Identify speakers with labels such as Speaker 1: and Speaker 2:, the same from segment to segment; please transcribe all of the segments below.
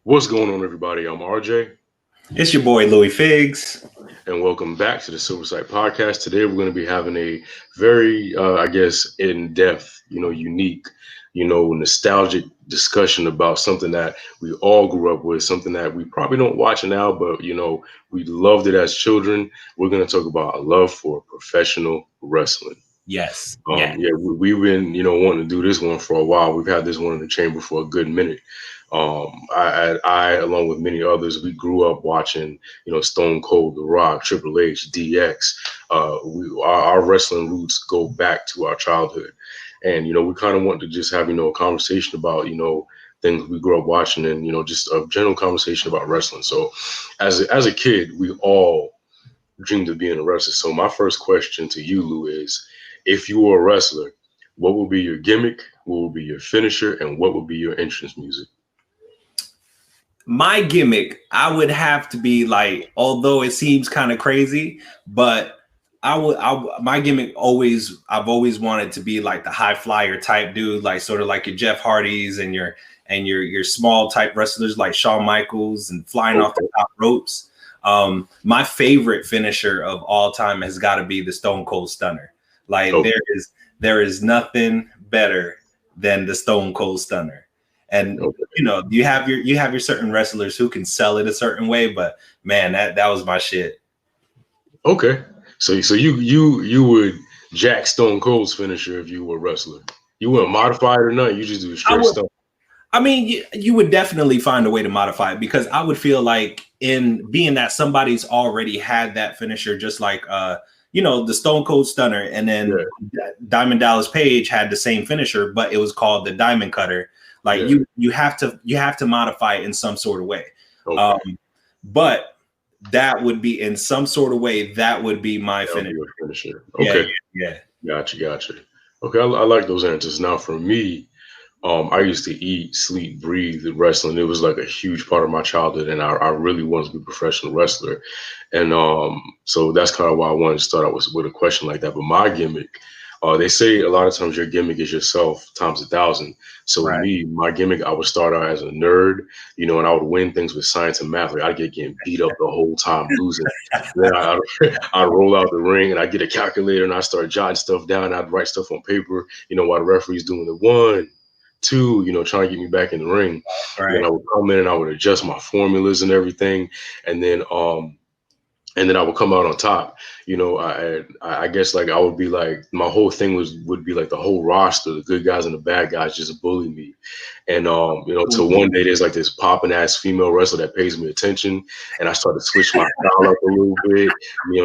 Speaker 1: What's going on, everybody? I'm RJ,
Speaker 2: It's your boy Louiefigs.
Speaker 1: and welcome back to the Silver Sight Podcast. Today, we're going to be having a very, in-depth, unique, nostalgic discussion about something that we all grew up with, something that we probably don't watch now, but we loved it as children. We're going to talk about a love for professional wrestling.
Speaker 2: Yes.
Speaker 1: Yeah, we've been, wanting to do this one for a while. We've had this one in the chamber for a good minute. Along with many others, we grew up watching, Stone Cold, The Rock, Triple H, DX. Our wrestling roots go back to our childhood, and we kind of want to just have a conversation about things we grew up watching, and just a general conversation about wrestling. So, as a kid, we all dreamed of being a wrestler. So, my first question to you, Lou, is if you were a wrestler, what would be your gimmick? What would be your finisher? And what would be your entrance music?
Speaker 2: My gimmick, I would have to be like, although it seems kind of crazy, but my gimmick I've always wanted to be like the high flyer type dude, like sort of like your Jeff Hardys and your small type wrestlers like Shawn Michaels and flying off the top ropes. My favorite finisher of all time has got to be the Stone Cold Stunner. Like there is nothing better than the Stone Cold Stunner. And you have your certain wrestlers who can sell it a certain way, but man, that was my shit.
Speaker 1: Okay, so you would jack Stone Cold's finisher if you were a wrestler. You wouldn't modify it or nothing. You just do straight stuff.
Speaker 2: I mean, you would definitely find a way to modify it, because I would feel like, in being that somebody's already had that finisher, just like the Stone Cold Stunner, and then Diamond Dallas Page had the same finisher, but it was called the Diamond Cutter. Like you have to modify it in some sort of way. Okay. But that would be, in some sort of way, that would be my
Speaker 1: finisher. Okay.
Speaker 2: Yeah.
Speaker 1: Gotcha. Okay, I like those answers. Now, for me, I used to eat, sleep, breathe wrestling. It was like a huge part of my childhood, and I really wanted to be a professional wrestler. And so that's kind of why I wanted to start out with a question like that. But my gimmick, they say a lot of times your gimmick is yourself times 1,000. So my gimmick, I would start out as a nerd, and I would win things with science and math. Like I'd get getting beat up the whole time, losing. Then I'd roll out the ring and I'd get a calculator and I'd start jotting stuff down. I'd write stuff on paper, while the referee's doing the 1, 2, trying to get me back in the ring. Right. And I would come in and I would adjust my formulas and everything. And then I would come out on top. I guess like I would be like, my whole thing would be like the whole roster, the good guys and the bad guys just bully me. And till one day there's like this popping ass female wrestler that pays me attention, and I started to switch my style up a little bit.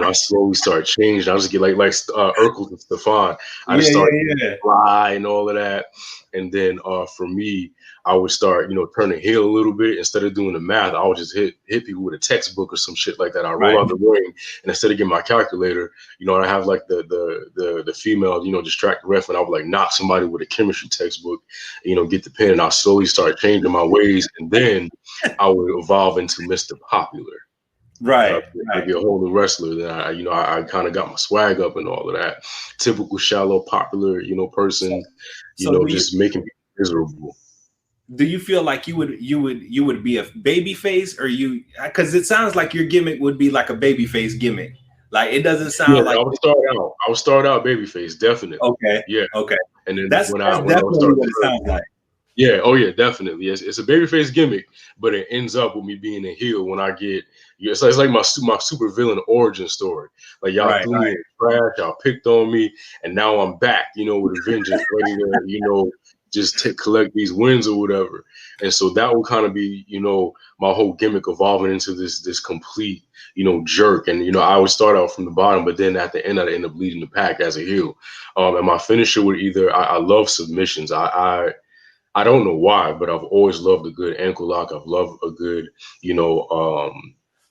Speaker 1: I slowly started changing. I just get like Urkel and Stefan. I just started to fly and all of that. And then for me, I would start, turning heel a little bit. Instead of doing the math, I would just hit people with a textbook or some shit like that. I roll out the ring, and instead of getting my calculator, I have like the female, distract the ref, and I would like knock somebody with a chemistry textbook, get the pen, and I'll slowly start changing my ways, and then I would evolve into Mr. Popular.
Speaker 2: Right.
Speaker 1: I'd be a whole new wrestler. Then I kind of got my swag up and all of that. Typical shallow, popular, person, just making people miserable.
Speaker 2: Do you feel like you would be a babyface, or because it sounds like your gimmick would be like a babyface gimmick? Like it doesn't sound like.
Speaker 1: I would start out babyface, definitely.
Speaker 2: Okay.
Speaker 1: Yeah.
Speaker 2: Okay.
Speaker 1: And then
Speaker 2: that's definitely what it sounds like.
Speaker 1: Yeah. Oh yeah, definitely. It's a babyface gimmick, but it ends up with me being a heel when I get. It's like my super villain origin story. Like y'all threw me in trash, y'all picked on me, and now I'm back. With a vengeance, ready to just collect these wins or whatever. And so that will kind of be, my whole gimmick evolving into this complete, jerk. And, I would start out from the bottom, but then at the end, I'd end up leading the pack as a heel. And my finisher would either, I love submissions. I don't know why, but I've always loved a good ankle lock. I've loved a good,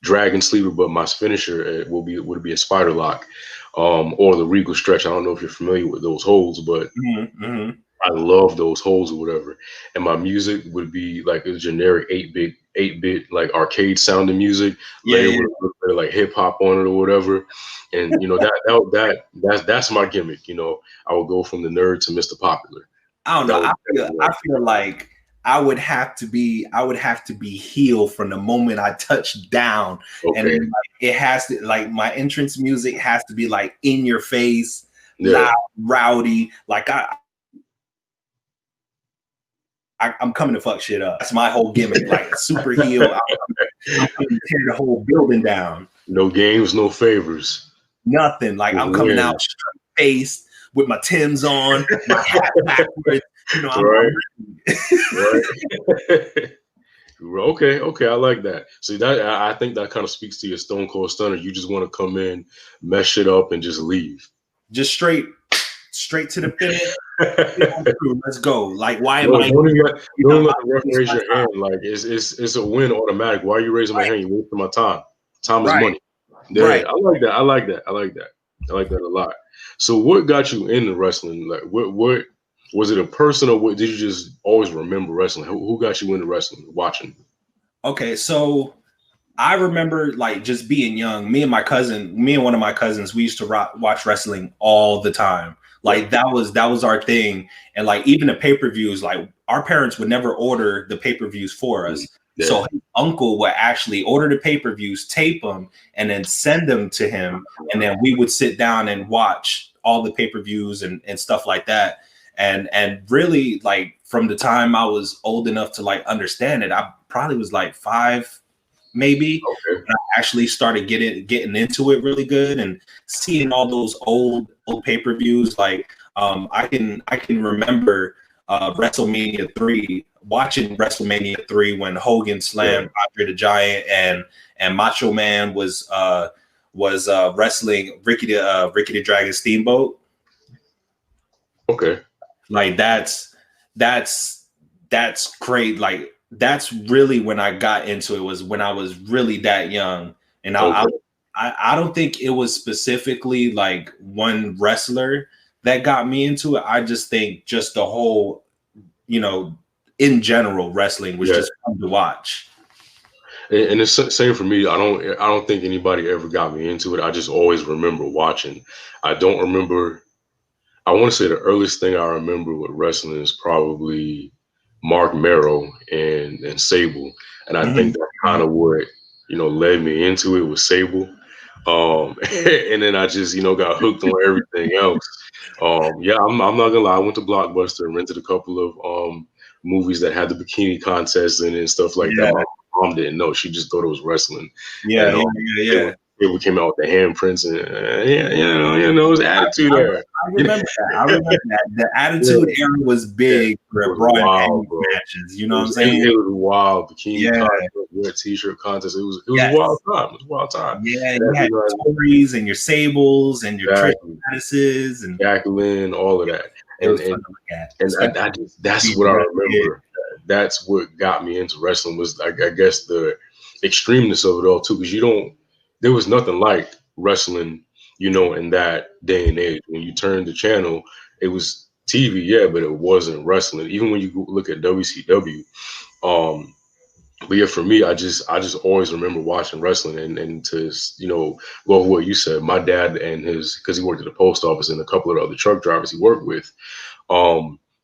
Speaker 1: dragon sleeper, but my finisher would be a spider lock, or the regal stretch. I don't know if you're familiar with those holds, but I love those holes or whatever. And my music would be like a generic 8-bit like arcade sounding music, layered with a little bit of like hip hop on it or whatever. And that's my gimmick. I would go from the nerd to Mr. Popular.
Speaker 2: I don't know. I feel like I would have to be heel from the moment I touch down.
Speaker 1: Okay.
Speaker 2: And then, like, it has to, like, my entrance music has to be like in your face,
Speaker 1: Yeah.
Speaker 2: loud, rowdy. Like I'm coming to fuck shit up. That's my whole gimmick. Like super heel. I'm coming to tear the whole building down.
Speaker 1: No games, no favors.
Speaker 2: Nothing. Like I'm coming out straight faced with my Timbs on, my hat backwards. You know,
Speaker 1: right. Right. Okay, I like that. See, that I think that kind of speaks to your Stone Cold Stunner. You just want to come in, mess shit up, and just leave.
Speaker 2: Just straight to the finish. Let's go. Like, why am I?
Speaker 1: Don't let the ref raise your hand. Like, it's a win automatic. Why are you raising my hand? You're wasting my time. Time is money. Yeah, right. I like that. I like that a lot. So, what got you into wrestling? Like, what was it a person, or what did you just always remember wrestling? Who got you into wrestling? Watching?
Speaker 2: Okay, so I remember like just being young. Me and one of my cousins, we used to watch wrestling all the time. Like that was our thing. And like even the pay-per-views, like our parents would never order the pay-per-views for us. Yeah. So his uncle would actually order the pay-per-views, tape them, and then send them to him. And then we would sit down and watch all the pay-per-views and stuff like that. And really, like from the time I was old enough to like understand it, I probably was like 5, maybe. Okay. I actually started getting into it really good and seeing all those old pay-per-views. Like I can remember WrestleMania 3, watching WrestleMania 3 when Hogan slammed Andre the Giant and Macho Man was wrestling Ricky the Dragon Steamboat.
Speaker 1: Okay.
Speaker 2: Like that's great. Like that's really when I got into it, was when I was really that young. And I don't think it was specifically like one wrestler that got me into it. I just think just the whole, in general, wrestling was just fun to watch.
Speaker 1: And it's the same for me. I don't think anybody ever got me into it. I just always remember watching. I don't remember. I want to say the earliest thing I remember with wrestling is probably Mark Merrow and Sable. And I think that's kind of what, led me into it was Sable. And then I just, got hooked on everything else. I'm not gonna lie. I went to Blockbuster and rented a couple of movies that had the bikini contests in it and stuff like that. My mom didn't know. She just thought it was wrestling.
Speaker 2: Yeah.
Speaker 1: It came out with the handprints and it was attitude era.
Speaker 2: I remember that. The attitude era was big for broad matches. You know what I'm saying?
Speaker 1: It was wild. Bikini contest, red t-shirt contest. It was a wild time. It was a wild time.
Speaker 2: Yeah, you had your Tories and your Sables and your Trish Stratus's and
Speaker 1: Jacqueline, all of that. And that's what I remember. That's what got me into wrestling was I guess the extremeness of it all too, because there was nothing like wrestling, in that day and age. When you turned the channel, it was TV, but it wasn't wrestling. Even when you look at WCW, but yeah, for me, I just always remember watching wrestling and to go over what you said. My dad and because he worked at the post office and a couple of other truck drivers he worked with,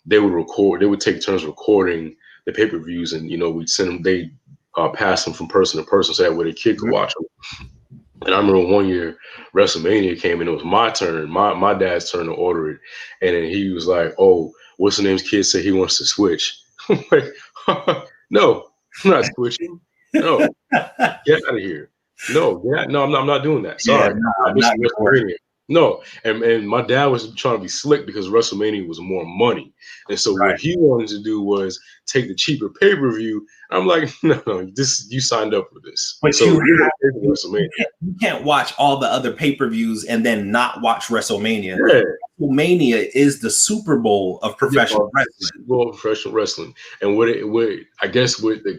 Speaker 1: they would take turns recording the pay-per-views, and we'd send them. They pass them from person to person so that way the kid could watch them. And I remember one year WrestleMania came and it was my turn, my dad's turn to order it. And then he was like, "Oh, what's the name's kid said he wants to switch." I'm like, "No, I'm not switching. No, get out of here. No, I'm not doing that. Sorry. No." And my dad was trying to be slick because WrestleMania was more money. And so what he wanted to do was take the cheaper pay-per-view. I'm like, no, you signed up for this.
Speaker 2: But so you can't watch all the other pay-per-views and then not watch WrestleMania. Yeah. WrestleMania is the Super Bowl of professional wrestling.
Speaker 1: Super Bowl of professional wrestling. And what I guess what the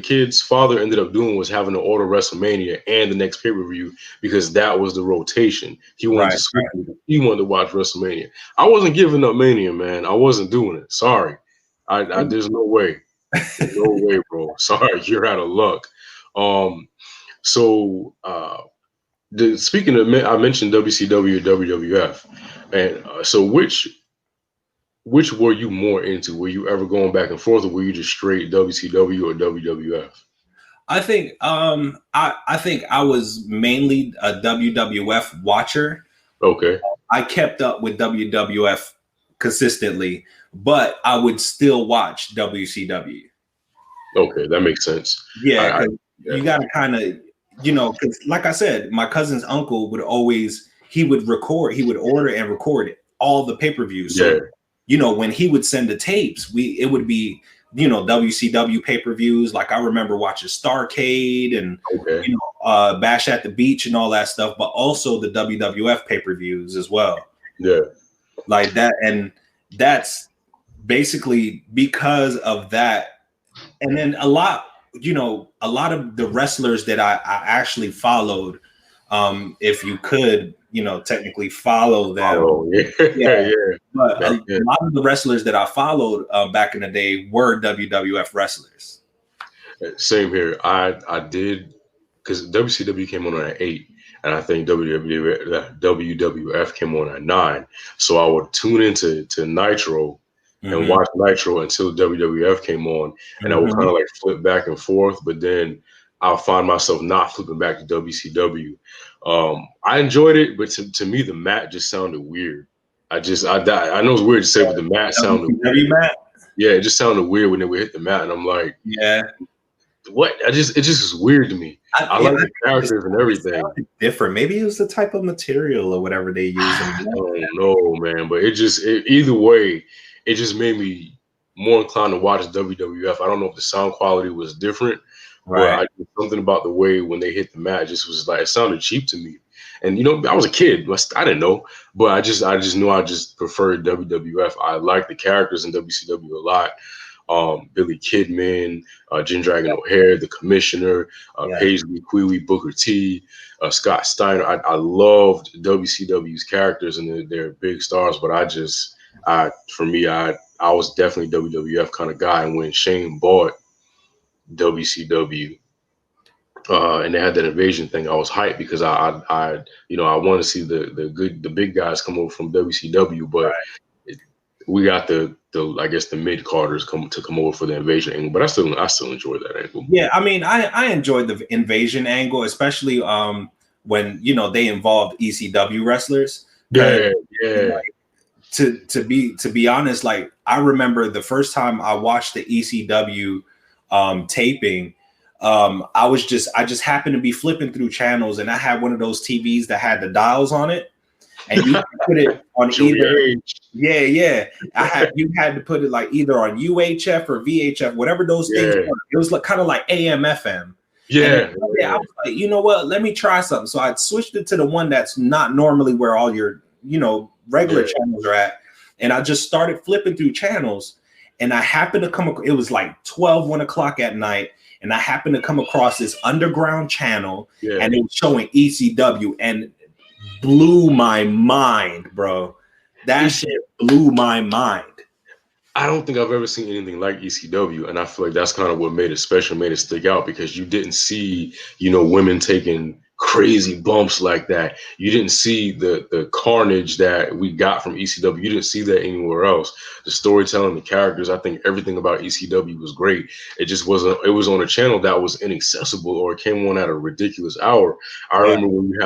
Speaker 1: kid's father ended up doing was having to order WrestleMania and the next pay-per-view because that was the rotation. He wanted to switch. He wanted to watch WrestleMania. I wasn't giving up Mania, man. I wasn't doing it. Sorry. There's no way. There's no way, bro. Sorry, you're out of luck. Speaking of, I mentioned WCW, WWF, and so which which were you more into? Were you ever going back and forth, or were you just straight WCW or WWF?
Speaker 2: I think I was mainly a WWF watcher.
Speaker 1: Okay,
Speaker 2: I kept up with WWF consistently, but I would still watch WCW.
Speaker 1: okay, that makes sense.
Speaker 2: Yeah,
Speaker 1: I
Speaker 2: because
Speaker 1: yeah,
Speaker 2: you got to kind of, because like I said, my cousin's uncle would always, he would order and record all the pay-per-views.
Speaker 1: yeah,
Speaker 2: So, when he would send the tapes, it would be, WCW pay-per-views. Like I remember watching Starcade and,
Speaker 1: okay,
Speaker 2: Bash at the Beach and all that stuff, but also the WWF pay-per-views as well.
Speaker 1: yeah.
Speaker 2: Like that. And that's basically because of that. And then a lot of the wrestlers that I actually followed, if you could, technically follow them.
Speaker 1: Oh yeah,
Speaker 2: Yeah.
Speaker 1: yeah.
Speaker 2: But
Speaker 1: Back
Speaker 2: a
Speaker 1: then.
Speaker 2: lot of the wrestlers that I followed back in the day were WWF wrestlers.
Speaker 1: Same here. I did because WCW came on at 8, and I think WWF came on at 9. So I would tune into Nitro and
Speaker 2: Mm-hmm.
Speaker 1: watch Nitro until WWF came on, and I would kind
Speaker 2: Mm-hmm.
Speaker 1: of like flip back and forth. But then I'll find myself not flipping back to WCW. I enjoyed it, but to me the mat just sounded weird. I know it's weird to say, but the mat sounded
Speaker 2: WCW,
Speaker 1: weird.
Speaker 2: Matt?
Speaker 1: Yeah, it just sounded weird when they would hit the mat, and I'm like,
Speaker 2: Yeah.
Speaker 1: what? It just is weird to me. I
Speaker 2: Yeah,
Speaker 1: like the characters and
Speaker 2: it
Speaker 1: everything.
Speaker 2: sounded different. Maybe it was the type of material or whatever they used.
Speaker 1: I don't know, man, but either way, it just made me more inclined to watch WWF. I don't know if the sound quality was different, but
Speaker 2: Right.
Speaker 1: something about the way when they hit the mat just was like it sounded cheap to me. And I was a kid, I didn't know, but I just knew I just preferred WWF. I like the characters in WCW a lot. Billy Kidman, Jim Dragon O'Hare, the Commissioner,
Speaker 2: Yeah.
Speaker 1: Paisley, Queely, Booker T, Scott Steiner. I loved WCW's characters and their big stars, but for me, I was definitely WWF kind of guy. And when Shane bought WCW, and they had that invasion thing, I was hyped because I want to see the big guys come over from WCW, but
Speaker 2: Right.
Speaker 1: we got the I guess the mid carders come over for the invasion angle, but I still enjoy that angle.
Speaker 2: Yeah, I mean, I enjoyed the invasion angle, especially when they involved ECW wrestlers. Because
Speaker 1: Yeah, yeah,
Speaker 2: to be honest, like I remember the first time I watched the ECW taping, I just happened to be flipping through channels, and I had one of those TVs that had the dials on it, and you could put it on
Speaker 1: show your
Speaker 2: either.
Speaker 1: age.
Speaker 2: Yeah. You had to put it like either on UHF or VHF, whatever those things
Speaker 1: Yeah,
Speaker 2: were. It was like kind of like AM FM.
Speaker 1: yeah,
Speaker 2: And then, I was like, you know what? Let me try something. So I switched it to the one that's not normally where all your, regular
Speaker 1: yeah.
Speaker 2: channels are at. And I just started flipping through channels. And I happened to it was like 1 o'clock at night. And I happened to come across this underground channel,
Speaker 1: Yeah.
Speaker 2: and it was showing ECW, and blew my mind, bro. That shit blew my mind.
Speaker 1: I don't think I've ever seen anything like ECW, and I feel like that's kind of what made it special, made it stick out because you didn't see, women taking crazy bumps like that. You didn't see the carnage that we got from ECW. You didn't see that anywhere else. The storytelling, the characters, I think everything about ECW was great. It just wasn't. It was on a channel that was inaccessible, or it came on at a ridiculous hour. I remember when we would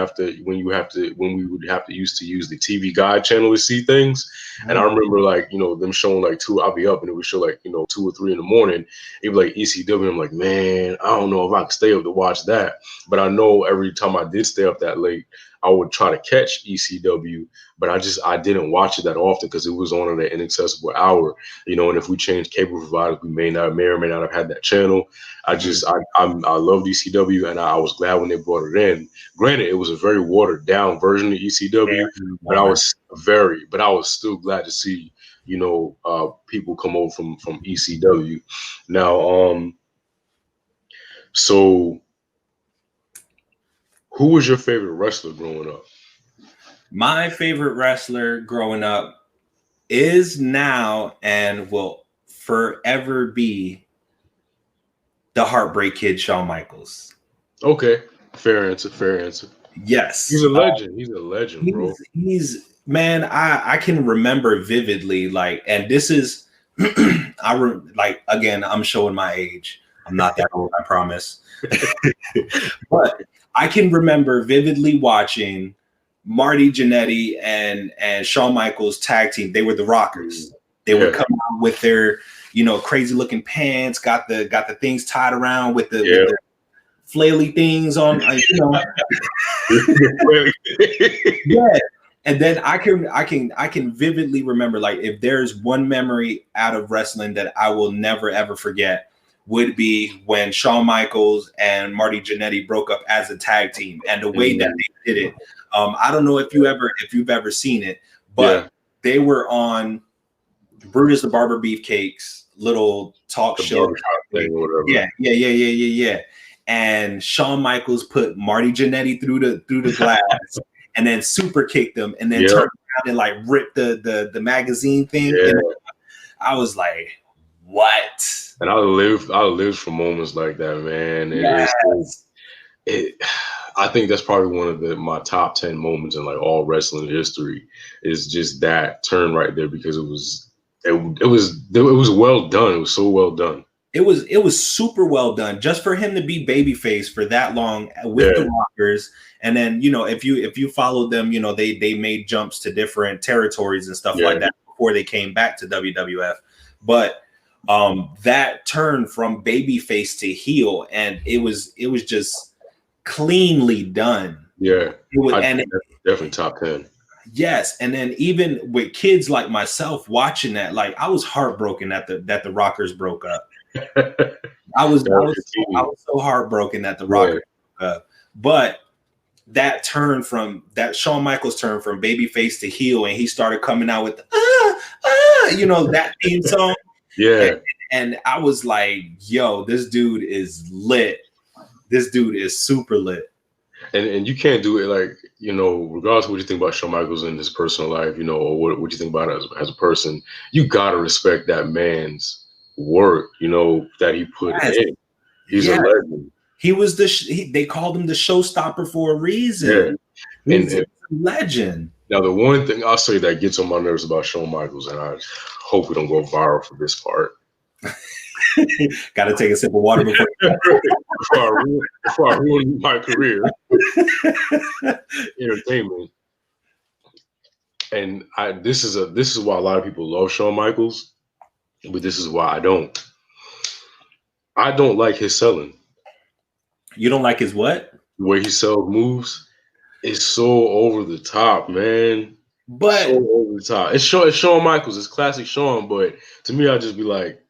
Speaker 1: have to use the TV Guide channel to see things. And I remember them showing like I'll be up and it would show like 2 or 3 in the morning. It'd be like ECW. I'm like, man, I don't know if I can stay up to watch that. But I know every time I did stay up that late, I would try to catch ECW, but I didn't watch it that often because it was on at an inaccessible hour, and if we changed cable providers, we may or may not have had that channel. I love ECW, and I was glad when they brought it in. Granted, it was a very watered down version of ECW, but I was still glad to see, people come over from ECW. Now, so who was your favorite wrestler growing up?
Speaker 2: My favorite wrestler growing up is now and will forever be the Heartbreak Kid, Shawn Michaels.
Speaker 1: Okay, fair answer.
Speaker 2: Yes,
Speaker 1: He's a legend. He's a legend, bro.
Speaker 2: He's Man, I can remember vividly, like, and this is like, again, I'm showing my age. I'm not that old, I promise. But I can remember vividly watching Marty Jannetty and Shawn Michaels tag team. They were the Rockers. They would come out with their, crazy looking pants, got the things tied around with the flaily things on, yeah. And then I can vividly remember, like, if there's one memory out of wrestling that I will never ever forget, would be when Shawn Michaels and Marty Jannetty broke up as a tag team, and the way that they did it. I don't know if you've ever seen it, but they were on Brutus the Barber Beefcake's little talk show.
Speaker 1: Thing or whatever.
Speaker 2: Yeah. And Shawn Michaels put Marty Jannetty through the glass and then super kicked him and then turned around and like ripped the magazine thing.
Speaker 1: Yeah.
Speaker 2: And I was like, what?
Speaker 1: And I lived for moments like that, man. I think that's probably one of my top 10 moments in like all wrestling history, is just that turn right there, because it was well done. It was so well done.
Speaker 2: It was super well done, just for him to be babyface for that long with the Rockers. And then, if you followed them, they made jumps to different territories and stuff like that before they came back to WWF. But that turn from babyface to heel, and it was just cleanly done.
Speaker 1: Yeah, definitely top 10.
Speaker 2: Yes, and then even with kids like myself watching that, like, I was heartbroken that the Rockers broke up. I was so heartbroken that the Rockers broke up. But that Shawn Michaels turn from babyface to heel, and he started coming out with that theme song.
Speaker 1: Yeah.
Speaker 2: And I was like, yo, this dude is lit. This dude is super lit.
Speaker 1: And you can't do it, like, regardless of what you think about Shawn Michaels in his personal life, or what you think about as a person, you gotta respect that man's work, that he put in. He's a legend.
Speaker 2: He was they called him the showstopper for a reason.
Speaker 1: Yeah.
Speaker 2: He's a legend.
Speaker 1: Now, the one thing I'll say that gets on my nerves about Shawn Michaels, and I hope we don't go viral for this part.
Speaker 2: Got to take a sip of water before
Speaker 1: I ruin my career. Entertainment. And this is why a lot of people love Shawn Michaels, but this is why I don't. I don't like his selling.
Speaker 2: You don't like his what?
Speaker 1: The way he sells moves is so over the top, man.
Speaker 2: But
Speaker 1: so over the top. It's Shawn Michaels. It's classic Shawn. But to me, I'd just be like,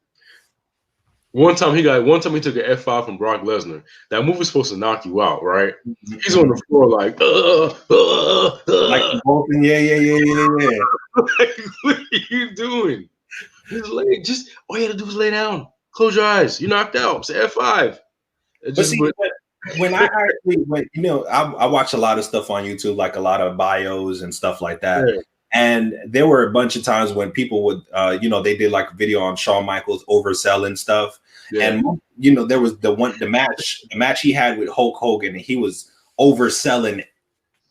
Speaker 1: one time he took an F5 from Brock Lesnar. That move is supposed to knock you out, right? He's on the floor like,
Speaker 2: like bolting. Yeah.
Speaker 1: Like, what are you doing? His leg, just all you had to do was lay down, close your eyes. You're knocked out. It's F5.
Speaker 2: When I I watch a lot of stuff on YouTube, like a lot of bios and stuff like that. Yeah. And there were a bunch of times when people would, they did like a video on Shawn Michaels overselling stuff. Yeah. And, there was the match he had with Hulk Hogan, and he was overselling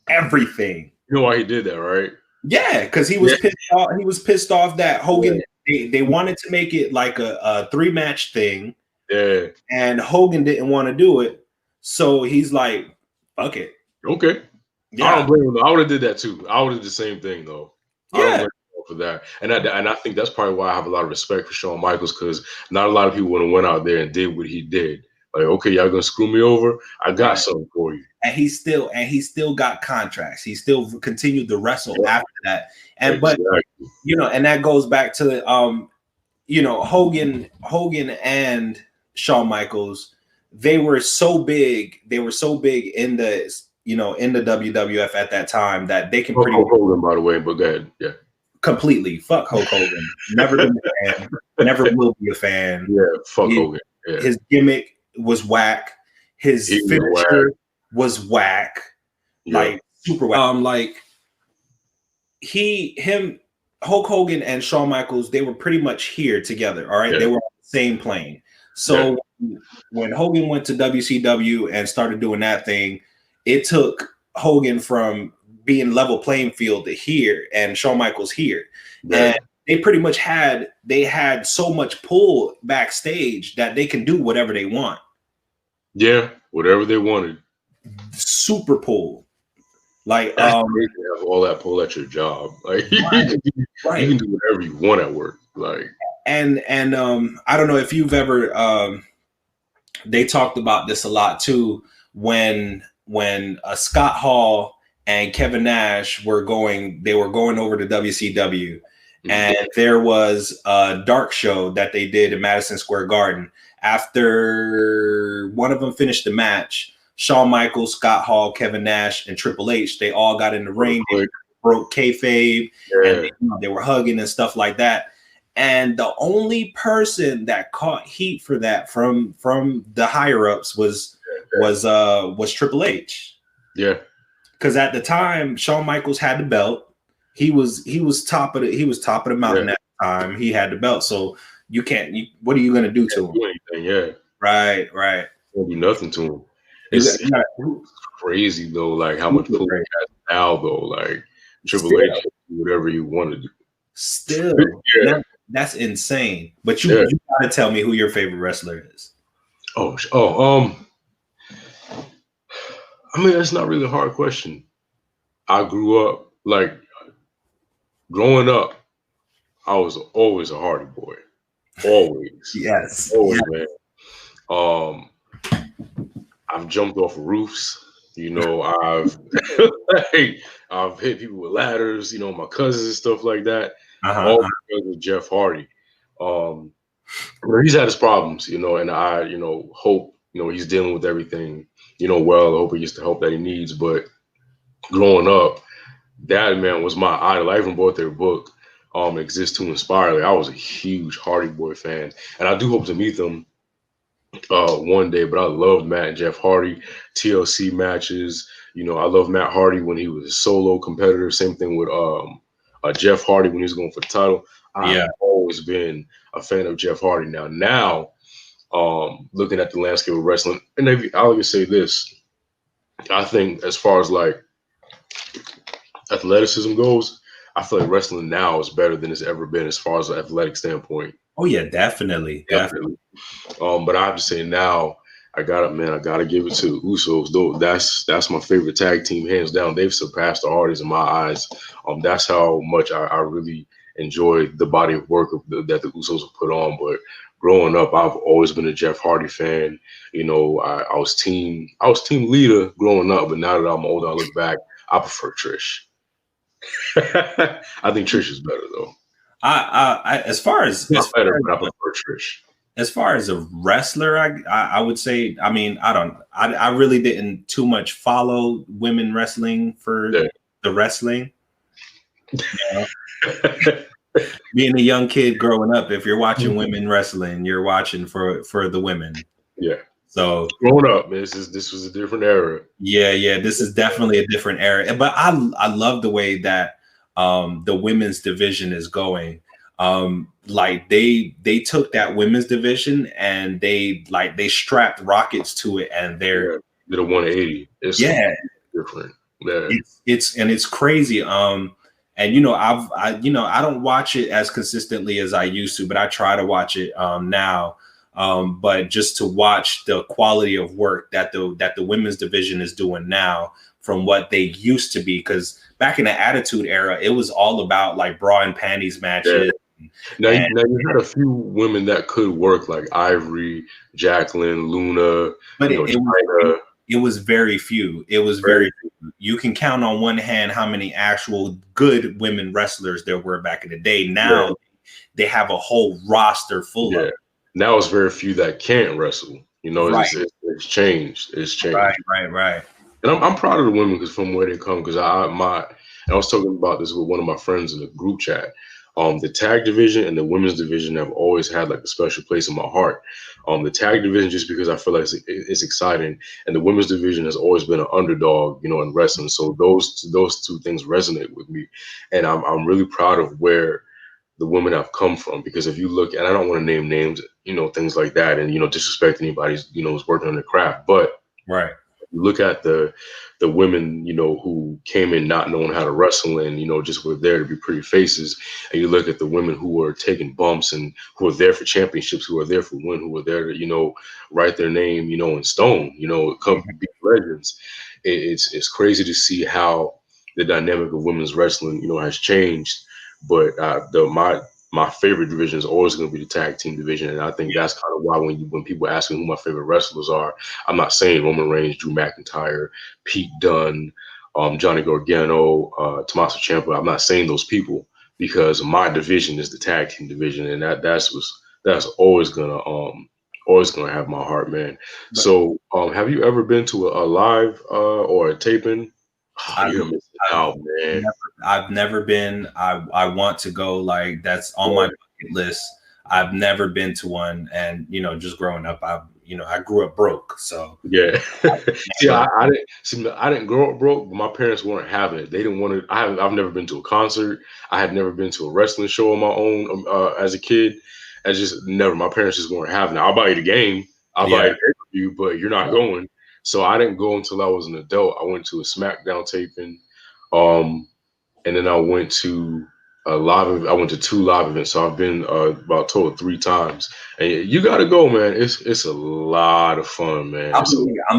Speaker 2: everything.
Speaker 1: You know why he did that, right?
Speaker 2: Yeah, because he was pissed off. He was pissed off that Hogan, they wanted to make it like a 3-match thing.
Speaker 1: Yeah.
Speaker 2: And Hogan didn't want to do it. So he's like, fuck it.
Speaker 1: Okay. Yeah. I don't blame him. I would have did that too. I would have did the same thing though. I don't blame him for that. And I think that's probably why I have a lot of respect for Shawn Michaels, because not a lot of people would have went out there and did what he did. Like, okay, y'all gonna screw me over? I got something for you.
Speaker 2: And he still got contracts. He still continued to wrestle after that. And exactly. But and that goes back to Hogan and Shawn Michaels. They were so big in the in the WWF at that time that they can
Speaker 1: Hulk Hogan, by the way, but go ahead. Yeah.
Speaker 2: Completely. Fuck Hulk Hogan. Never been a fan. Never will be a fan.
Speaker 1: Yeah, fuck Hogan. Yeah.
Speaker 2: His gimmick was whack. His finisher was whack. Yeah. Like super whack. Hulk Hogan and Shawn Michaels, they were pretty much here together. All right. Yeah. They were on the same plane. So when Hogan went to WCW and started doing that thing, it took Hogan from being level playing field here and Shawn Michaels here.
Speaker 1: Yeah.
Speaker 2: And they pretty much had so much pull backstage that they can do whatever they want.
Speaker 1: Yeah, whatever they wanted.
Speaker 2: Super pull. Like
Speaker 1: That's great to have all that pull at your job. Like you can do whatever you want at work. Like
Speaker 2: and I don't know if you've ever they talked about this a lot too when Scott Hall and Kevin Nash were going over to WCW. And there was a dark show that they did in Madison Square Garden. After one of them finished the match, Shawn Michaels, Scott Hall, Kevin Nash, and Triple H, they all got in the ring. They broke kayfabe, and they were hugging and stuff like that. And the only person that caught heat for that from the higher ups was Triple H.
Speaker 1: Yeah,
Speaker 2: because at the time Shawn Michaels had the belt. He was top of the mountain at the time. He had the belt, so what are you gonna do to him?
Speaker 1: Do anything,
Speaker 2: Right.
Speaker 1: Won't do nothing to him. It's crazy though, like how much pull he has now though. Like Triple H can do whatever he wanted to do.
Speaker 2: Still, that's insane. But you gotta tell me who your favorite wrestler is.
Speaker 1: I mean, that's not really a hard question. I grew up growing up, I was always a Hardy boy. Always.
Speaker 2: Yes.
Speaker 1: Always, man. I've jumped off of roofs. You know, I've hit people with ladders, you know, my cousins and stuff like that. All because of Jeff Hardy. He's had his problems, you know, and I, you know, hope, you know, he's dealing with everything, you know, well. I hope he gets the help that he needs. But growing up, that man was my idol. I even bought their book, Exist to Inspire. Like, I was a huge Hardy Boy fan, and I do hope to meet them one day. But I loved Matt and Jeff Hardy, TLC matches. You know, I love Matt Hardy when he was a solo competitor. Same thing with Jeff Hardy when he was going for the title. I've always been a fan of Jeff Hardy. Now, looking at the landscape of wrestling, and I'll just say this: I think as far as like athleticism goes, I feel like wrestling now is better than it's ever been as far as an athletic standpoint.
Speaker 2: Oh yeah, definitely.
Speaker 1: But I have to say now, I gotta give it to the Usos. Though that's my favorite tag team, hands down. They've surpassed the Hardys in my eyes. That's how much I really enjoy the body of work that the Usos have put on. But growing up, I've always been a Jeff Hardy fan. You know, I was team Lita growing up, but now that I'm older, I look back, I prefer Trish. I think Trish is better though.
Speaker 2: As far as
Speaker 1: but I prefer Trish.
Speaker 2: As far as a wrestler, I would say, I mean, I really didn't too much follow women wrestling for the wrestling. You know? Being a young kid growing up, if you're watching women wrestling, you're watching for the women.
Speaker 1: Yeah.
Speaker 2: So
Speaker 1: growing up, man, this was a different era.
Speaker 2: Yeah, this is definitely a different era. But I love the way that the women's division is going. Like they took that women's division and they strapped rockets to it, and they're
Speaker 1: did a 180. It's different. Yeah.
Speaker 2: It's crazy. And you know, I don't watch it as consistently as I used to, but I try to watch it now. But just to watch the quality of work that the women's division is doing now from what they used to be, because back in the Attitude Era, it was all about like bra and panties matches.
Speaker 1: Now you had a few women that could work, like Ivory, Jacqueline, Luna,
Speaker 2: but it was very few. It was very few. You can count on one hand how many actual good women wrestlers there were back in the day. Now they have a whole roster full of.
Speaker 1: Now it's very few that can't wrestle. You know, it's changed. It's changed.
Speaker 2: Right.
Speaker 1: And I'm proud of the women because from where they come. Because I was talking about this with one of my friends in the group chat. The tag division and the women's division have always had like a special place in my heart. The tag division, just because I feel like it's exciting, and the women's division has always been an underdog, you know, in wrestling. So those two things resonate with me, and I'm really proud of where the women have come from. Because if you look, and I don't want to name names, you know, things like that, and you know, disrespect anybody's, you know, who's working on their craft, but you look at the women, who came in not knowing how to wrestle and, just were there to be pretty faces. And you look at the women who were taking bumps and who are there for championships, who are there for win, who are there to, write their name, in stone, come be legends. It's crazy to see how the dynamic of women's wrestling, has changed. But my favorite division is always going to be the tag team division, and I think that's kind of why when people ask me who my favorite wrestlers are, I'm not saying Roman Reigns, Drew McIntyre, Pete Dunne, Johnny Gargano, Tommaso Ciampa. I'm not saying those people because my division is the tag team division, and that's always gonna have my heart, man.
Speaker 2: But
Speaker 1: So, have you ever been to a live or a taping? Oh,
Speaker 2: I've,
Speaker 1: you're missing
Speaker 2: I've
Speaker 1: out, man.
Speaker 2: I've never been. I want to go. Like that's on my bucket list. I've never been to one, and just growing up, I grew up broke, so
Speaker 1: Yeah. See,
Speaker 2: never.
Speaker 1: I didn't grow up broke, but my parents weren't having it. They didn't want to. I've never been to a concert. I had never been to a wrestling show on my own as a kid. I just never. My parents just weren't having it. I'll buy you the game. I'll buy
Speaker 2: Yeah,
Speaker 1: you the pay-per-view, but you're not going. So I didn't go until I was an adult. I went to a SmackDown taping, um, and then I went to two live events. So I've been about total three times. And you got to go, man. It's a lot of fun, man.
Speaker 2: I'm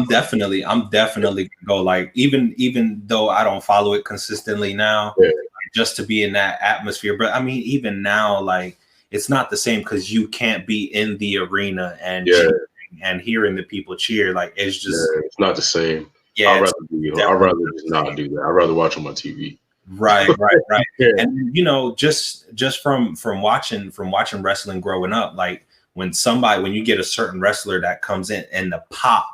Speaker 2: definitely gonna go. Like even though I don't follow it consistently now,
Speaker 1: Yeah,
Speaker 2: just to be in that atmosphere. But I mean, even now, like it's not the same because you can't be in the arena and
Speaker 1: yeah,
Speaker 2: cheering and hearing the people cheer. Like it's just
Speaker 1: it's not the same.
Speaker 2: yeah, it's
Speaker 1: I'd
Speaker 2: definitely
Speaker 1: rather
Speaker 2: not
Speaker 1: just
Speaker 2: the
Speaker 1: not
Speaker 2: same.
Speaker 1: do that. I'd rather watch on my TV.
Speaker 2: Right, right.
Speaker 1: Yeah,
Speaker 2: And just from watching wrestling growing up, like when you get a certain wrestler that comes in and the pop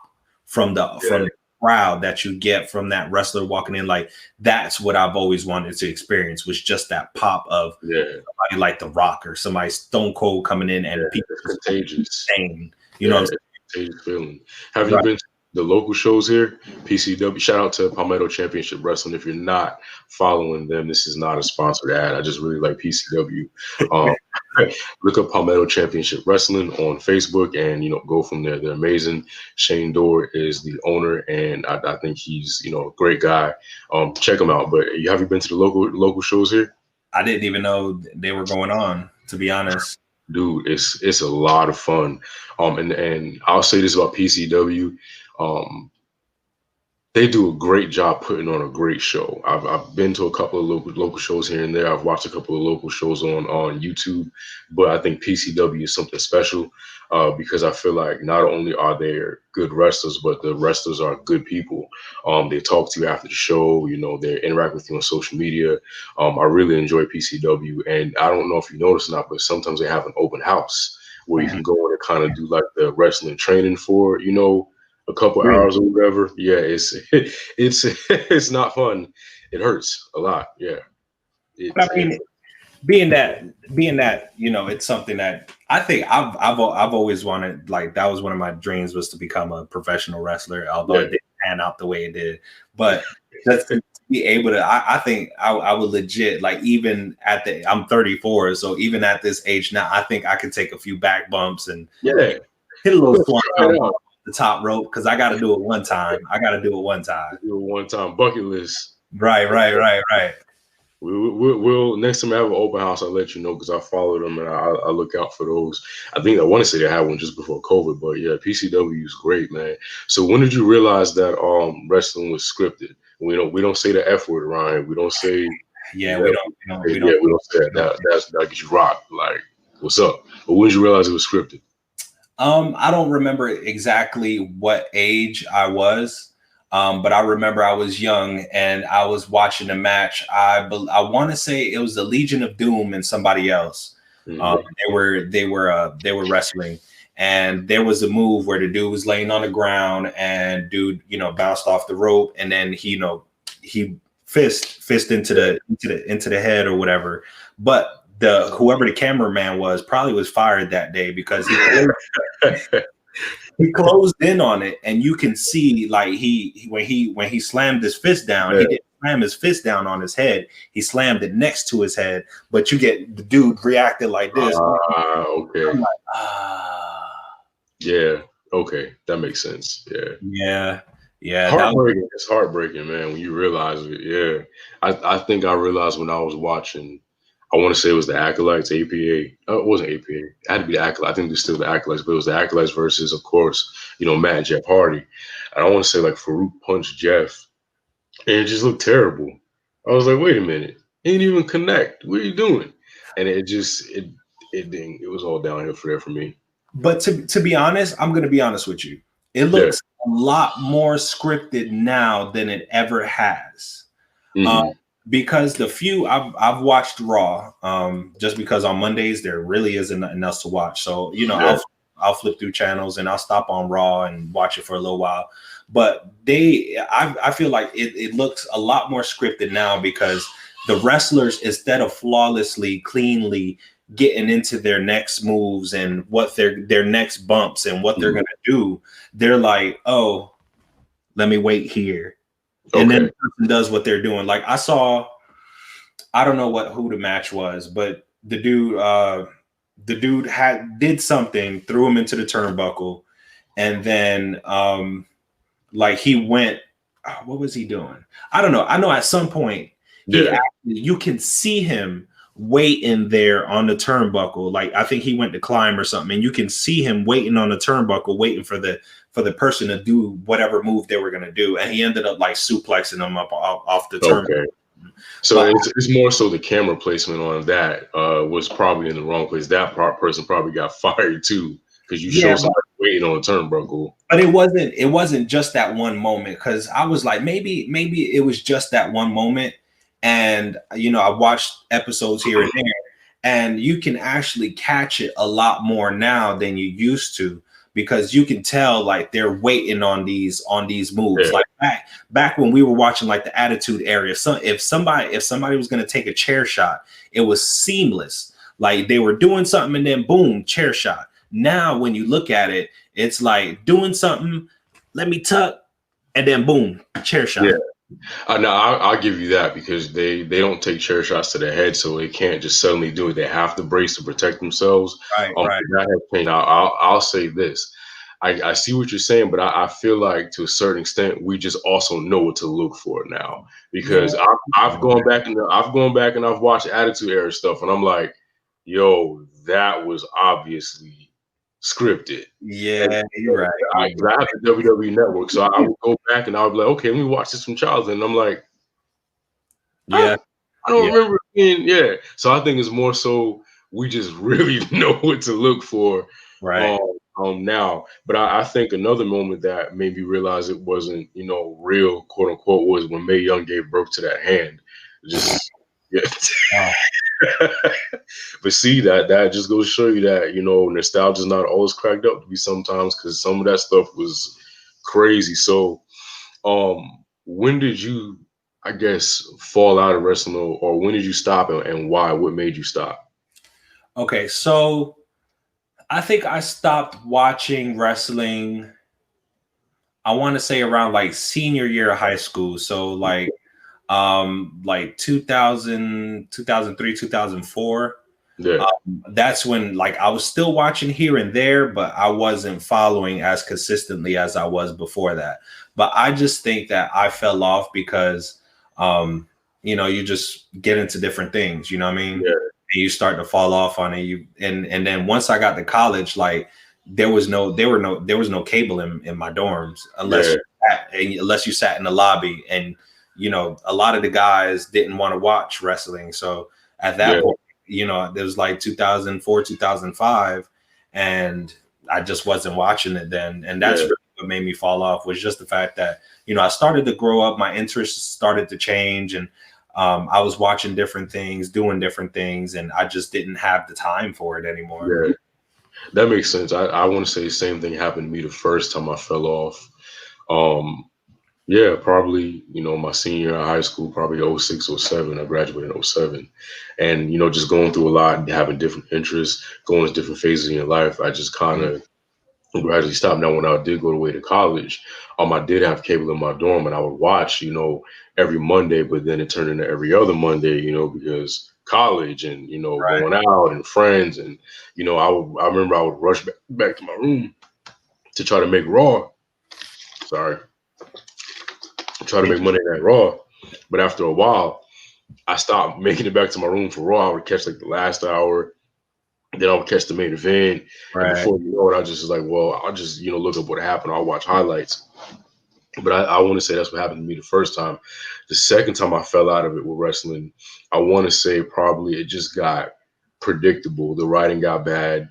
Speaker 2: from
Speaker 1: yeah,
Speaker 2: the crowd that you get from that wrestler walking in, like that's what I've always wanted to experience was just that pop of
Speaker 1: yeah,
Speaker 2: somebody like The Rock or somebody Stone Cold coming in
Speaker 1: yeah.
Speaker 2: and people
Speaker 1: It's
Speaker 2: just going
Speaker 1: contagious.
Speaker 2: insane. You know
Speaker 1: Yeah,
Speaker 2: what
Speaker 1: it's a contagious feeling. Have
Speaker 2: I'm
Speaker 1: you
Speaker 2: saying?
Speaker 1: been to the local shows here? PCW. Shout out to Palmetto Championship Wrestling. If you're not following them, this is not a sponsored ad. I just really like PCW. Um, look up Palmetto Championship Wrestling on Facebook, and go from there. They're amazing. Shane Dorr is the owner, and I think he's a great guy. Check him out. But have you been to the local shows here?
Speaker 2: I didn't even know they were going on, to be honest.
Speaker 1: Dude, it's a lot of fun. And I'll say this about PCW. Um, they do a great job putting on a great show. I've been to a couple of local shows here and there. I've watched a couple of local shows on YouTube, but I think PCW is something special because I feel like not only are they good wrestlers, but the wrestlers are good people. They talk to you after the show. They interact with you on social media. I really enjoy PCW, and I don't know if you noticed or not, but sometimes they have an open house where you can go in and kind of do like the wrestling training for a couple
Speaker 2: Really?
Speaker 1: hours or whatever. Yeah, it's it's not fun. It hurts a lot. Yeah.
Speaker 2: But I mean, being that it's something that I think I've always wanted. Like that was one of my dreams was to become a professional wrestler, although
Speaker 1: Yeah.
Speaker 2: it didn't pan out the way it did. But just to be able to, I think I would legit like even I'm 34, so even at this age now, I think I could take a few back bumps and
Speaker 1: Yeah.
Speaker 2: hit a little swan
Speaker 1: Try it out.
Speaker 2: the top rope because I got to do it one time.
Speaker 1: Do it one time bucket list.
Speaker 2: Right.
Speaker 1: We'll next time I have an open house, I'll let you know because I follow them and I look out for those. I want to say they had one just before COVID, but yeah, PCW is great, man. So when did you realize that wrestling was scripted? We don't say the F word around here. We don't say
Speaker 2: Yeah,
Speaker 1: yeah, we don't say that. That gets you rocked. Like, what's up? But when did you realize it was scripted?
Speaker 2: I don't remember exactly what age I was, but I remember I was young and I was watching a match. I want to say it was the Legion of Doom and somebody else.
Speaker 1: Mm-hmm.
Speaker 2: They were wrestling, and there was a move where the dude was laying on the ground and dude bounced off the rope, and then he fist into the head or whatever, but whoever the cameraman was probably was fired that day because he closed in on it, and you can see like when he slammed his fist down, he didn't slam his fist down on his head. He slammed it next to his head, but you get the dude reacted like this.
Speaker 1: Okay.
Speaker 2: I'm like,
Speaker 1: Yeah. Okay. That makes sense. Yeah.
Speaker 2: Yeah, that was,
Speaker 1: Heartbreaking. It's heartbreaking, man, when you realize it. Yeah. I think I realized when I was watching, I want to say it was the Acolytes, APA. It wasn't APA. It had to be the Acolytes. I think it's still the Acolytes, but it was the Acolytes versus, of course, Matt and Jeff Hardy. And I want to say like Farouk punched Jeff, and it just looked terrible. I was like, wait a minute. He didn't even connect. What are you doing? And it didn't. It was all downhill for there for me.
Speaker 2: but to be honest, I'm gonna be honest with you. It
Speaker 1: Yeah.
Speaker 2: looks a lot more scripted now than it ever has.
Speaker 1: Mm-hmm.
Speaker 2: Because the few I've watched Raw, just because on Mondays there really isn't nothing else to watch. So
Speaker 1: Yeah.
Speaker 2: I'll flip through channels and I'll stop on Raw and watch it for a little while. But I feel like it looks a lot more scripted now because the wrestlers, instead of flawlessly, cleanly getting into their next moves and what their next bumps and what they're gonna do, they're like, oh, let me wait here. And then the person does what they're doing. Like I don't know who the match was, but the dude did something, threw him into the turnbuckle, and then like he went. What was he doing? I don't know. I know at some point you can see him waiting there on the turnbuckle. Like I think he went to climb or something, and you can see him waiting on the turnbuckle, waiting for the person to do whatever move they were going to do, and he ended up like suplexing him up off the turnbuckle.
Speaker 1: Okay. So it's more so the camera placement on that was probably in the wrong place. That person probably got fired too because you show somebody waiting on a turnbuckle.
Speaker 2: But it wasn't just that one moment, because I was like, maybe it was just that one moment. And I watched episodes here and there, and you can actually catch it a lot more now than you used to, because you can tell like they're waiting on these moves. Like back when we were watching like the Attitude Era, if somebody was going to take a chair shot, it was seamless. Like they were doing something and then boom, chair shot. Now when you look at it, it's like doing something, let me tuck, and then boom, chair shot.
Speaker 1: Yeah. No, I'll give you that, because they don't take chair shots to the head, so they can't just suddenly do it. They have to brace to protect themselves.
Speaker 2: Right.
Speaker 1: That has changed. I'll say this. I see what you're saying, but I feel like to a certain extent we just also know what to look for now, because I've gone back and I've watched Attitude Era stuff, and I'm like, yo, that was obviously scripted.
Speaker 2: Yeah, you're right.
Speaker 1: I have the WWE Network, so I would go back and I would be like, okay, let me watch this from childhood, and I'm like, I don't remember being. So I think it's more so we just really know what to look for,
Speaker 2: right?
Speaker 1: Now. But I think another moment that made me realize it wasn't, real, quote unquote, was when Mae Young gave birth to that hand. Just But see, that just goes to show you that, nostalgia is not always cracked up to be sometimes, because some of that stuff was crazy. So when did you, I guess, fall out of wrestling, or when did you stop, and why? What made you stop?
Speaker 2: Okay, so I think I stopped watching wrestling, I want to say around like senior year of high school. So like 2000, 2003, 2004.
Speaker 1: Yeah.
Speaker 2: That's when like I was still watching here and there, but I wasn't following as consistently as I was before that. But I just think that I fell off because you just get into different things, you know what I mean?
Speaker 1: Yeah.
Speaker 2: And you start to fall off on it. And then once I got to college, like there was no cable in my dorms unless you sat in the lobby, and a lot of the guys didn't want to watch wrestling. So at that point, it was like 2004, 2005, and I just wasn't watching it then. And that's really what made me fall off, was just the fact that, I started to grow up, my interests started to change, and I was watching different things, doing different things, and I just didn't have the time for it anymore.
Speaker 1: Yeah, that makes sense. I want to say the same thing happened to me the first time I fell off. Probably, my senior year of high school, probably 06, 07. I graduated in 07. And, just going through a lot, having different interests, going to different phases in your life, I just kind of gradually stopped. Now, when I did go away to college, I did have cable in my dorm, and I would watch, every Monday, but then it turned into every other Monday, because college and, going out and friends. And, I remember I would rush back to my room to try to make Raw. Sorry. try to make money at Raw. But after a while, I stopped making it back to my room for Raw. I would catch like the last hour, then I would catch the main event. And
Speaker 2: Right.
Speaker 1: before you know it, I just was like, well, I'll just, look up what happened. I'll watch highlights. But I want to say that's what happened to me the first time. The second time I fell out of it with wrestling, I want to say probably it just got predictable. The writing got bad.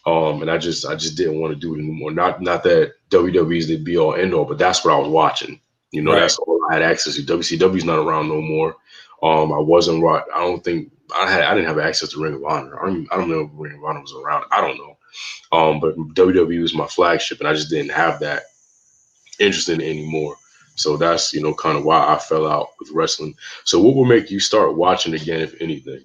Speaker 1: And I just didn't want to do it anymore. Not that WWE's the be all end all, but that's what I was watching.
Speaker 2: Right.
Speaker 1: That's all I had access to. WCW's not around no more. I wasn't right. I don't think I didn't have access to Ring of Honor. I don't know if Ring of Honor was around. I don't know. But WWE was my flagship, and I just didn't have that interest in it anymore. So that's kind of why I fell out with wrestling. So what will make you start watching again, if anything?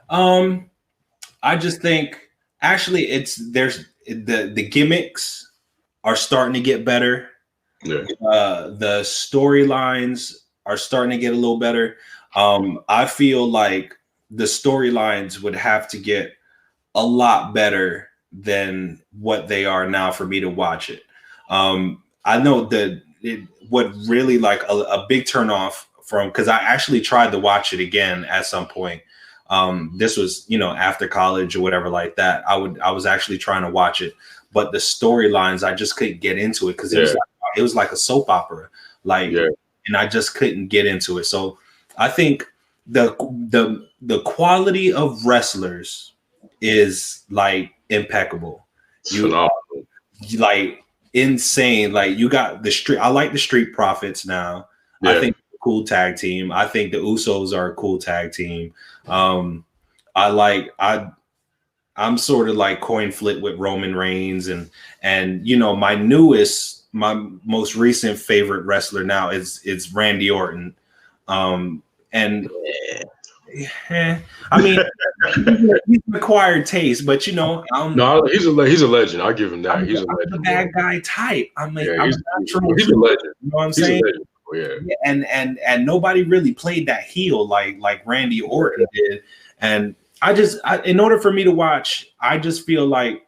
Speaker 2: I just think actually there's the gimmicks are starting to get better.
Speaker 1: Yeah.
Speaker 2: The storylines are starting to get a little better. I feel like the storylines would have to get a lot better than what they are now for me to watch it. I know what really like a big turnoff from, because I actually tried to watch it again at some point. This was, after college or whatever like that. I was actually trying to watch it, but the storylines, I just couldn't get into it because it was like a soap opera, and I just couldn't get into it. So I think the quality of wrestlers is like impeccable. Like insane. Like you got the street. I like the Street Profits now. Yeah. I think cool tag team. I think the Usos are a cool tag team. I'm sort of like coin flip with Roman Reigns and my most recent favorite wrestler now is Randy Orton. I mean, he's an acquired taste, but
Speaker 1: no, he's a legend. I'll give him that. He's a legend.
Speaker 2: The bad guy type. I'm like,
Speaker 1: he's a legend. You
Speaker 2: know what I'm saying? And nobody really played that heel like Randy Orton did. And in order for me to watch, I just feel like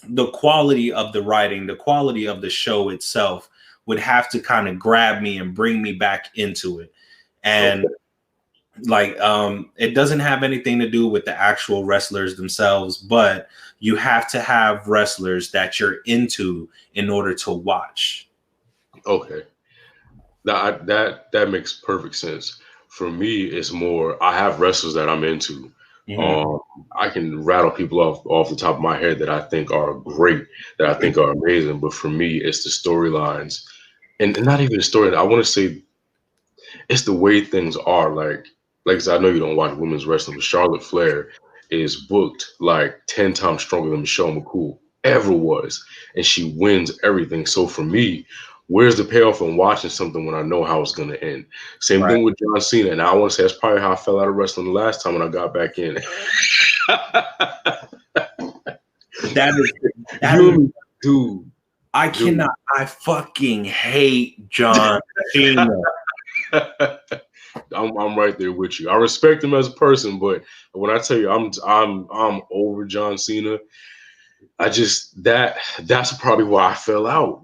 Speaker 2: the quality of the writing, the quality of the show itself would have to kind of grab me and bring me back into it. And it doesn't have anything to do with the actual wrestlers themselves, but you have to have wrestlers that you're into in order to watch.
Speaker 1: Okay. That makes perfect sense. For me, it's more, I have wrestlers that I'm into. Mm-hmm. I can rattle people off the top of my head that I think are great, that I think are amazing. But for me, it's the storylines, and not even the story. I want to say it's the way things are. Like I said, I know you don't watch women's wrestling, but Charlotte Flair is booked like 10 times stronger than Michelle McCool ever was, and she wins everything. So for me, where's the payoff in watching something when I know how it's going to end? Same thing with John Cena. And I want to say that's probably how I fell out of wrestling the last time when I got back in. Dude.
Speaker 2: I fucking hate John Cena.
Speaker 1: I'm right there with you. I respect him as a person, but when I tell you I'm over John Cena, that's probably why I fell out.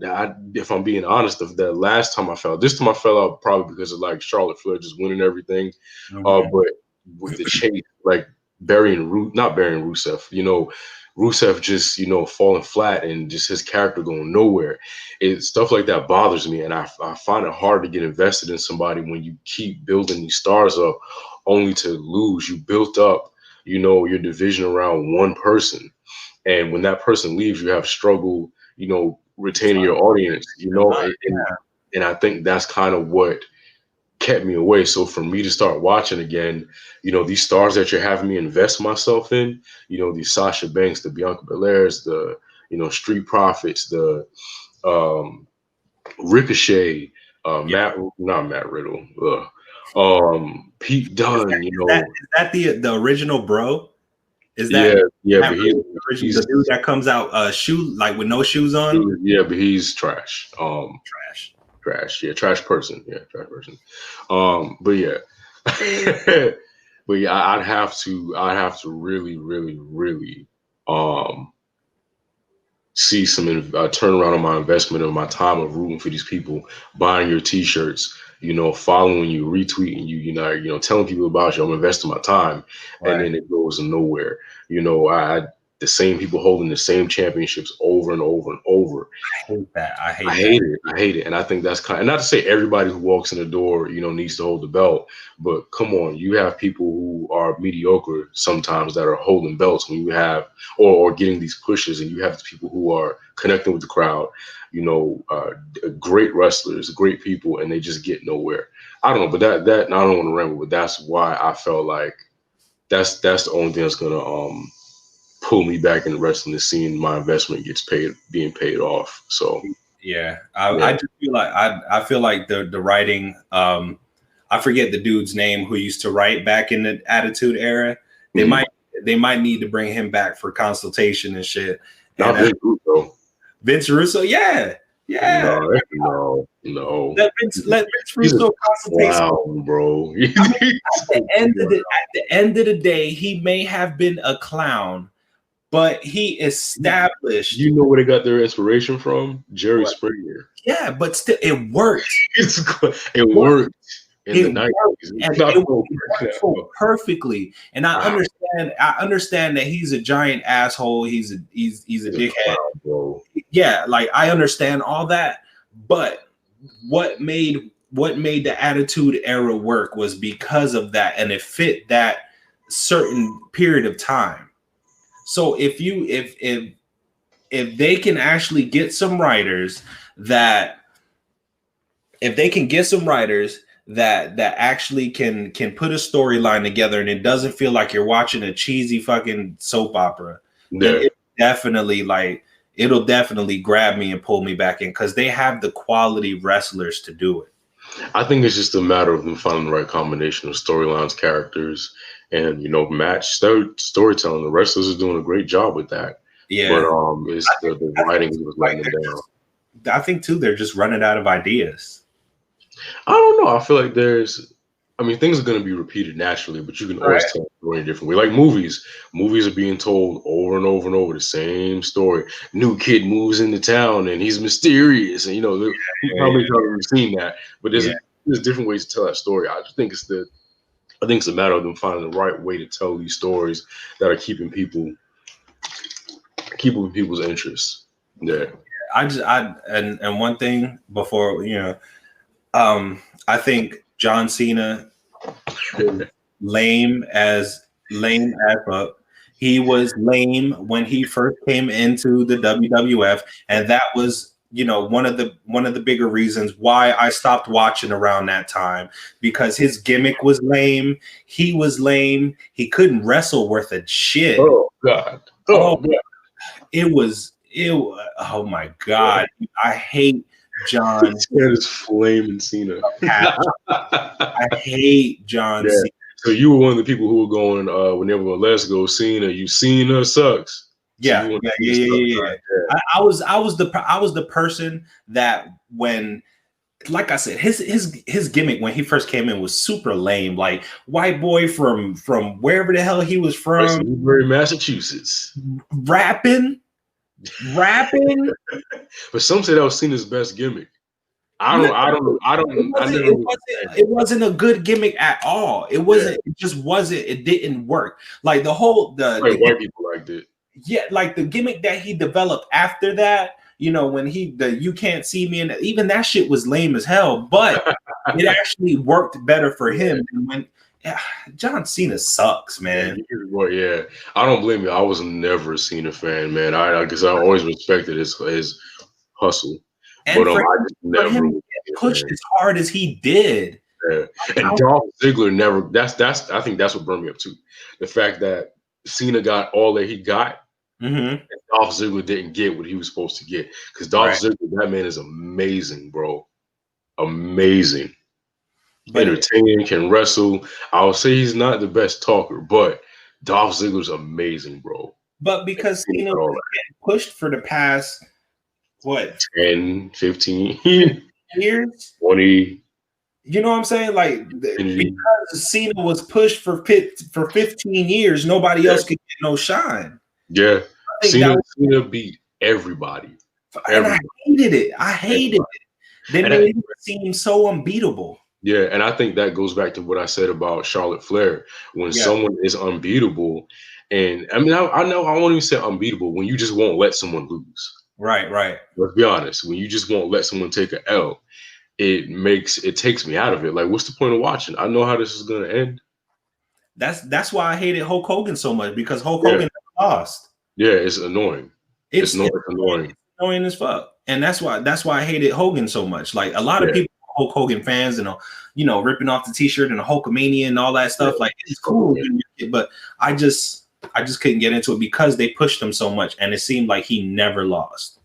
Speaker 1: If I'm being honest, the last time I fell, this time I fell out probably because of like Charlotte Flair just winning everything. Okay. But with the chase, like not burying Rusev, Rusev just, falling flat and just his character going nowhere. Stuff like that bothers me. And I find it hard to get invested in somebody when you keep building these stars up only to lose. You built up, your division around one person. And when that person leaves, you have struggle, retaining your audience, and I think that's kind of what kept me away. So for me to start watching again, these stars that you're having me invest myself in, these Sasha Banks, the Bianca Belairs, the, Street Profits, the Ricochet, not Matt Riddle, Pete Dunne,
Speaker 2: Is that the original Bro? Is that
Speaker 1: but
Speaker 2: he's the dude that comes out with no shoes on?
Speaker 1: Yeah, but he's trash.
Speaker 2: Trash.
Speaker 1: Yeah, trash person. Yeah, trash person. But yeah. But yeah, I'd have to really, really, really see some turnaround on my investment of my time of rooting for these people, buying your T-shirts, following you, retweeting you, telling people about you. I'm investing my time, and
Speaker 2: Right.
Speaker 1: then it goes nowhere. I the same people holding the same championships over and over and over.
Speaker 2: I hate that. I
Speaker 1: I
Speaker 2: hate that.
Speaker 1: hate it. I hate it. And I think that's and not to say everybody who walks in the door, needs to hold the belt, but come on, you have people who are mediocre sometimes that are holding belts when you have, or getting these pushes, and you have people who are connecting with the crowd, great wrestlers, great people, and they just get nowhere. I don't know, but that, and I don't want to ramble, but that's why I felt like that's the only thing that's gonna pull me back into wrestling is seeing my investment being paid off. So.
Speaker 2: Yeah,
Speaker 1: Yeah.
Speaker 2: I just feel like I feel like the writing. I forget the dude's name who used to write back in the Attitude Era. They
Speaker 1: Mhm.
Speaker 2: might need to bring him back for consultation and shit.
Speaker 1: Not
Speaker 2: And
Speaker 1: Vince Russo.
Speaker 2: Vince Russo, yeah.
Speaker 1: No.
Speaker 2: Let Vince
Speaker 1: He's a
Speaker 2: Russo consultation.
Speaker 1: clown, bro.
Speaker 2: I mean, at the end of the day, he may have been a clown, but he established.
Speaker 1: You know where they got their inspiration from? Jerry
Speaker 2: What?
Speaker 1: Springer.
Speaker 2: Yeah, but still, it worked.
Speaker 1: It worked in the
Speaker 2: It
Speaker 1: 90s.
Speaker 2: worked, and it worked so
Speaker 1: Now.
Speaker 2: perfectly. And I understand that he's a giant asshole. He's a dickhead.
Speaker 1: Clown, bro.
Speaker 2: Yeah, like I understand all that, but what made the Attitude Era work was because of that, and it fit that certain period of time. So if they can actually get some writers that that actually can put a storyline together and it doesn't feel like you're watching a cheesy fucking soap opera, then it'll definitely grab me and pull me back in because they have the quality wrestlers to do it.
Speaker 1: I think it's just a matter of them finding the right combination of storylines, characters, and match storytelling. The wrestlers are doing a great job with that.
Speaker 2: Yeah,
Speaker 1: but it's the writing was letting them down.
Speaker 2: I think too they're just running out of ideas.
Speaker 1: I don't know. I feel like things are going to be repeated naturally, but you can always tell a story in a different way. Like movies are being told over and over and over the same story. New kid moves into town and he's mysterious, and how many times have we seen that? But there's different ways to tell that story. I just think it's a matter of them finding the right way to tell these stories that are keeping people's interest. Yeah.
Speaker 2: And one thing before I think John Cena was lame as fuck. He was lame when he first came into the WWF, and that was one of the bigger reasons why I stopped watching around that time, because his gimmick was lame. He was lame. He couldn't wrestle worth a shit.
Speaker 1: Oh God. Oh God.
Speaker 2: Oh my God. I hate John.
Speaker 1: It's flaming Cena.
Speaker 2: I hate John Cena.
Speaker 1: So you were one of the people who were going when they were going, let's go Cena. You Cena sucks.
Speaker 2: Yeah. I was the person that when, like I said, his gimmick when he first came in was super lame. Like white boy from wherever the hell he was from,
Speaker 1: Newbury, Massachusetts,
Speaker 2: rapping.
Speaker 1: But some say that was Cena's best gimmick.
Speaker 2: It wasn't a good gimmick at all. It wasn't. It just wasn't. It didn't work. Like
Speaker 1: white people liked it.
Speaker 2: Yeah, like the gimmick that he developed after that. When you can't see me, and even that shit was lame as hell. But it actually worked better for him than when. John Cena sucks, man.
Speaker 1: Yeah, I don't blame you. I was never a Cena fan, man. I guess I always respected his hustle,
Speaker 2: and
Speaker 1: but
Speaker 2: I just never pushed as hard as he did.
Speaker 1: Yeah. And Dolph Ziggler never. That's. I think that's what burned me up too. The fact that Cena got all that he got, and Dolph Ziggler didn't get what he was supposed to get. Because Dolph Ziggler, that man is amazing, bro. Amazing. Entertaining, can wrestle. I would say he's not the best talker, but Dolph Ziggler's amazing, bro.
Speaker 2: But because Cena was getting pushed for the past
Speaker 1: 10, 15
Speaker 2: years,
Speaker 1: 20.
Speaker 2: You know what I'm saying? Like because Cena was pushed for 15 years, nobody else could get no shine.
Speaker 1: Yeah, Cena beat everybody.
Speaker 2: And I hated it. I hated it. They made him seem so unbeatable.
Speaker 1: Yeah, and I think that goes back to what I said about Charlotte Flair. When someone is unbeatable, and I mean, I know I won't even say unbeatable when you just won't let someone lose.
Speaker 2: Right.
Speaker 1: Let's be honest. When you just won't let someone take an L, it takes me out of it. Like, what's the point of watching? I know how this is gonna end.
Speaker 2: That's why I hated Hulk Hogan so much, because Hulk Hogan lost.
Speaker 1: Yeah, it's annoying. It's annoying.
Speaker 2: It's annoying as fuck. And that's why I hated Hogan so much. Like, a lot of people are Hulk Hogan fans and ripping off the t-shirt and the Hulkamania and all that stuff. Like, it's cool, but I just couldn't get into it because they pushed him so much, and it seemed like he never lost.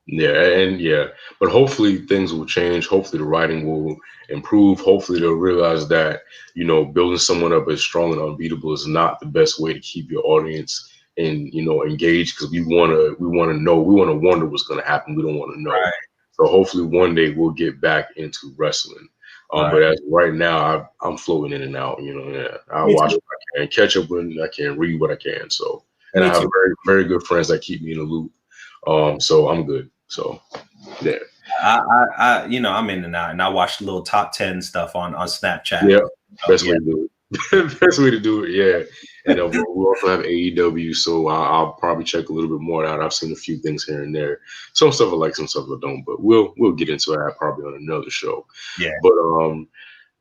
Speaker 1: But hopefully things will change. Hopefully the writing will improve. Hopefully they'll realize that, building someone up as strong and unbeatable is not the best way to keep your audience and, engaged, because we want to wonder what's going to happen. We don't want to know.
Speaker 2: Right.
Speaker 1: So hopefully one day we'll get back into wrestling. But as right now, I'm floating in and out. I watch what I can, catch up when I can, read what I can. So, and I have very, very good friends that keep me in the loop. So I'm good. So, yeah.
Speaker 2: I'm in and out, and I watch the little top 10 stuff on Snapchat.
Speaker 1: Yeah, best way to do it. Best way to do it. Yeah. And we also have AEW, so I'll probably check a little bit more out. I've seen a few things here and there. Some stuff I like, some stuff I don't. But we'll get into that probably on another show.
Speaker 2: Yeah.
Speaker 1: But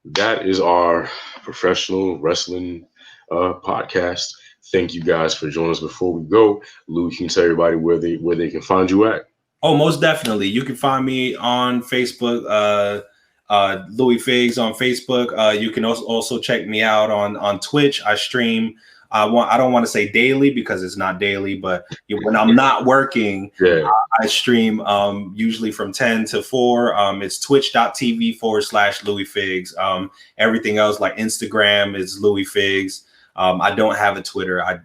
Speaker 1: that is our professional wrestling podcast. Thank you guys for joining us. Before we go, Lou, can you tell everybody where they can find you at?
Speaker 2: Oh, most definitely. You can find me on Facebook, Louiefigs on Facebook. You can also check me out on Twitch. I stream. I don't want to say daily because it's not daily, but when I'm not working, I stream usually from 10 to 4. It's twitch.tv/Louiefigs. Everything else like Instagram is Louiefigs. I don't have a Twitter. I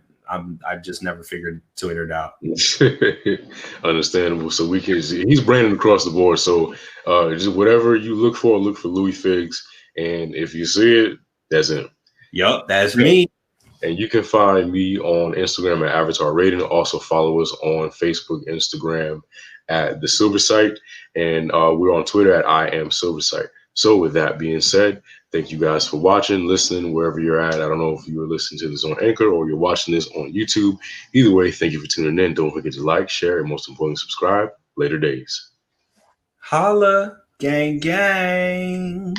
Speaker 2: just never figured Twitter out.
Speaker 1: Understandable. So he's branded across the board. So just whatever you look for Louiefigs. And if you see it, that's him.
Speaker 2: Yup, that's me.
Speaker 1: And you can find me on Instagram at Avatar Rating. Also follow us on Facebook, Instagram at The Silver Site. And we're on Twitter at I Am Silver Site. So with that being said, thank you guys for watching, listening, wherever you're at. I don't know if you're listening to this on Anchor or you're watching this on YouTube. Either way, thank you for tuning in. Don't forget to like, share, and most importantly, subscribe. Later days.
Speaker 2: Holla, gang, gang.